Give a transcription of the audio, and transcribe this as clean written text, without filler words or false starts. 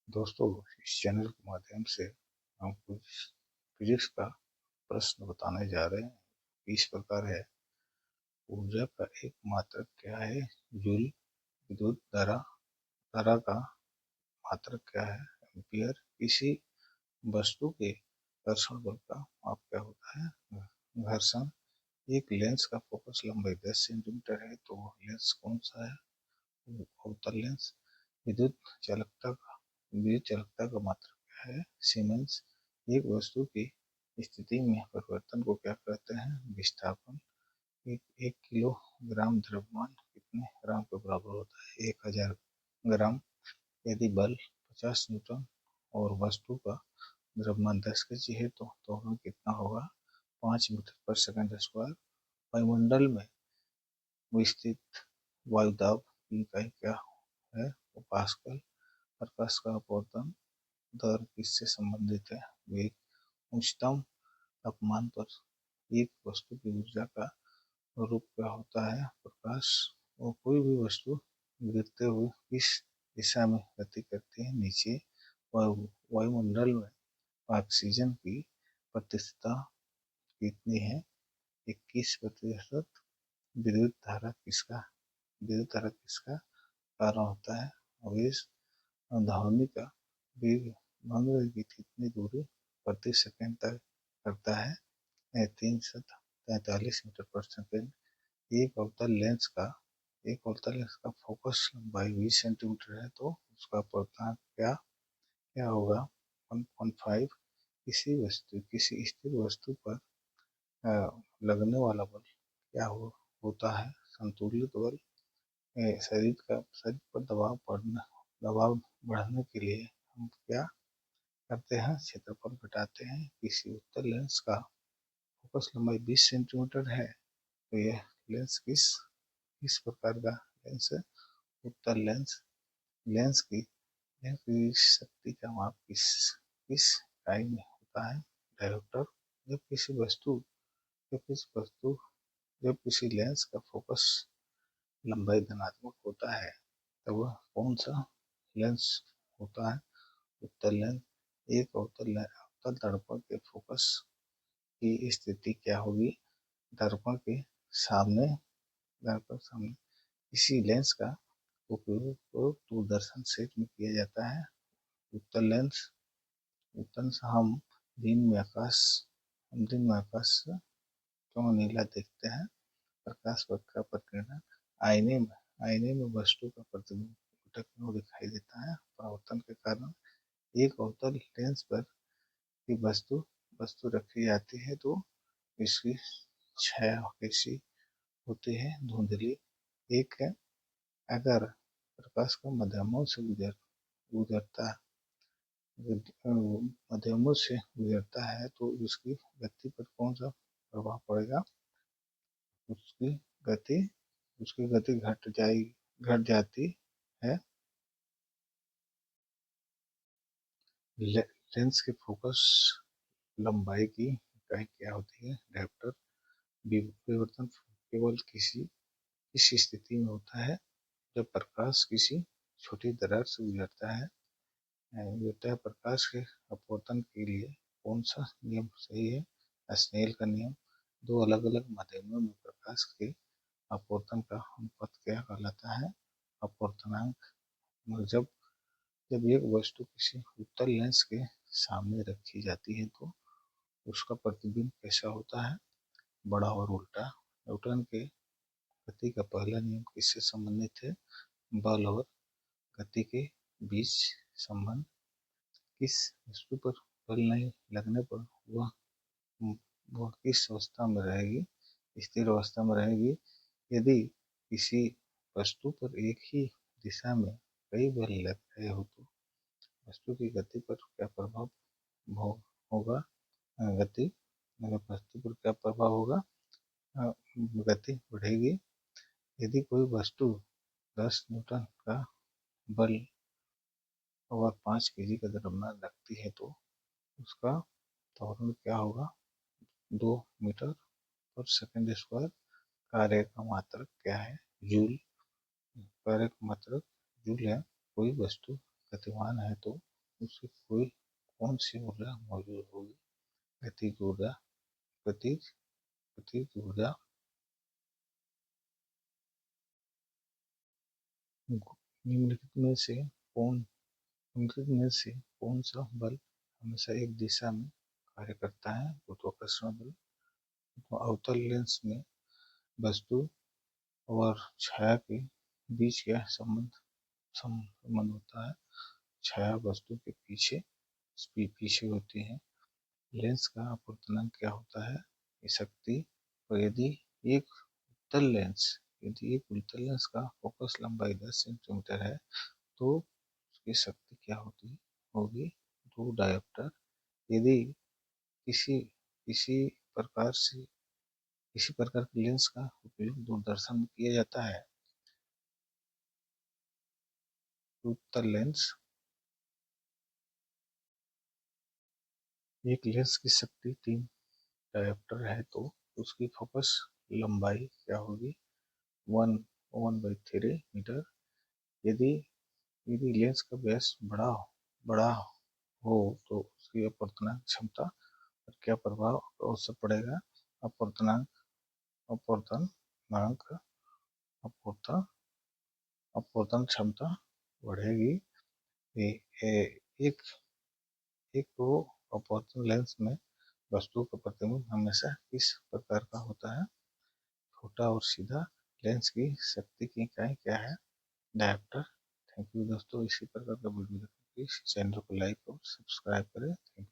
दोस्तों, इस चैनल के माध्यम से हम कुछ फिजिक्स का प्रश्न बताने जा रहे हैं। इस प्रकार है, ऊर्जा का एक मात्रक क्या है? जूल। विद्युत धारा धारा का मात्रक क्या है? एम्पियर। किसी वस्तु के घर्षण बल का माप क्या होता है? घर्षण। एक लेंस का फोकस लंबाई 10 सेंटीमीटर है, तो लेंस कौन सा है? अवतल लेंस। विद्युत चालकता का विद्युत चालकता का मात्रक क्या है? सीमेंस। एक वस्तु की स्थिति में परिवर्तन को क्या कहते हैं? विस्थापन। एक किलोग्राम द्रव्यमान कितने ग्राम के बराबर होता है? 1000 ग्राम। यदि बल 50 न्यूटन और वस्तु का द्रव्यमान 10 केजी है, तो त्वरण कितना होगा? 5 मीटर पर सेकंड स्क्वायर। वायुमंडल में विस्तृत वायुदाब की इकाई क्या है? वो पास्कल। प्रकाश का अपवर्तन दर किससे संबंधित है? वेग। उच्चतम तापमान पर एक वस्तु की ऊर्जा का रूप क्या होता है? प्रकाश। और कोई भी वस्तु गिरते हुए किस दिशा में गति करती है? नीचे। वायुमंडल में ऑक्सीजन की प्रतिशतता कितनी है? 21%। विद्युत धारा किसका कारण होता है? आवेश। ध्वनि का वेग ध्वनि की कितनी दूरी प्रति सेकंड तक करता है? 343 मीटर पर सेकंड। एक अवतल लेंस का फोकस लंबाई 20 सेंटीमीटर है, तो उसका अपर्तनांक क्या क्या होगा? 1.5। किसी स्थिर वस्तु पर लगने वाला बल क्या होता है? संतुलित बल। शरीर पर दबाव बढ़ाने के लिए हम क्या करते हैं? क्षेत्रफल घटाते हैं। किसी उत्तल लेंस का फोकस लंबाई 20 सेंटीमीटर है, तो यह लेंस किस प्रकार का लेंस है? उत्तल लेंस। लेंस की शक्ति का माप किस किस इकाई में होता है? डायोप्टर। जब किसी वस्तु जब किसी वस्तु जब किसी लेंस का फोकस लंबाई धनात्मक होता है, तो वह कौन सा लेंस होता है? उत्तल लेंस। एक अवतल दर्पण के फोकस की स्थिति क्या होगी? दर्पण के सामने दर्पण सामने इसी लेंस का उपयोग दूरदर्शन सेट में किया जाता है। उत्तल लेंस। हम दिन में आकाश क्यों नीला देखते हैं? प्रकाश का प्रकीर्णन। आईने में वस्तु का प्रतिबिंब उल्टा क्यों दिखाई देता है? परावर्तन के कारण। एक अवतल लेंस पर की वस्तु रखी जाती है, तो इसकी छाया कैसी होती है? धुंधली। एक है, अगर प्रकाश का माध्यमों से गुजरता है, तो उसकी गति पर कौन सा प्रभाव पड़ेगा? उसकी गति घट जाती है। लेंस के फोकस लंबाई की इकाई क्या होती है? डायोप्टर। विवर्तन केवल किस स्थिति में होता है? जब प्रकाश किसी छोटी दरार से गुजरता है। प्रकाश के अपवर्तन के लिए कौन सा नियम सही है? स्नेल का नियम। दो अलग अलग माध्यमों में प्रकाश के अपवर्तन का अनुपात क्या कहलाता है? अपवर्तनांक। जब जब एक वस्तु किसी उत्तल लेंस के सामने रखी जाती है, तो उसका प्रतिबिंब कैसा होता है? बड़ा और उल्टा। न्यूटन के गति का पहला नियम किससे संबंधित है? बल और गति के बीच संबंध। किस वस्तु पर बल नहीं लगने पर वह किस अवस्था में रहेगी? स्थिर अवस्था में रहेगी। यदि किसी वस्तु पर एक ही दिशा में कई बल लग रहे हो, तो वस्तु की गति पर क्या प्रभाव होगा? गति वस्तु पर क्या प्रभाव होगा? गति बढ़ेगी। यदि कोई वस्तु 10 न्यूटन का बल और 5 केजी का द्रव्यमान रखती है, तो उसका त्वरण क्या होगा? 2 मीटर पर सेकंड स्क्वायर। कार्य का मात्रक क्या है? जूल। कार्य का मात्रक जूल है। कोई वस्तु गतिमान है, तो उसकी कोई कौन सी ऊर्जा मौजूद होगी। गतिज ऊर्जा, गतिज गतिज ऊर्जा निम्नलिखित में से कौन सा बल हमेशा एक दिशा में कार्य करता है। गुरुत्वाकर्षण बल। तो अवतल लेंस में वस्तु और छाया के बीच क्या संबंध होता है। छाया वस्तु के पीछे होती है। लेंस का अपवर्तनांक क्या होता है। ये शक्ति। और यदि एक उत्तल लेंस का फोकस लंबाई 10 सेंटीमीटर है तो उसकी शक्ति क्या होगी। 2 डायोप्टर। यदि किसी किसी प्रकार के लेंस का उपयोग दूरदर्शन में किया जाता है तो उत्तल लेंस, एक लेंस की शक्ति 3 डायोप्टर है तो उसकी फोकस लंबाई क्या होगी। 1/3 मीटर। यदि यदि लेंस का व्यास बड़ा हो तो उसकी अपवर्तनांक क्षमता पर क्या प्रभाव अवश्य पड़ेगा। अपवर्तनांक अपवर्तनांक अपवर्तन अपवर्तन क्षमता बढ़ेगी। ए- ए- एक एक तो अपवर्तन लेंस में वस्तु का प्रतिबिंब हमेशा किस प्रकार का होता है। छोटा और सीधा। लेंस की शक्ति की इकाई क्या है। डायोप्टर। थैंक यू दोस्तों। इसी प्रकार का वीडियो देखने के लिए इस चैनल को लाइक और सब्सक्राइब करें। Thank you.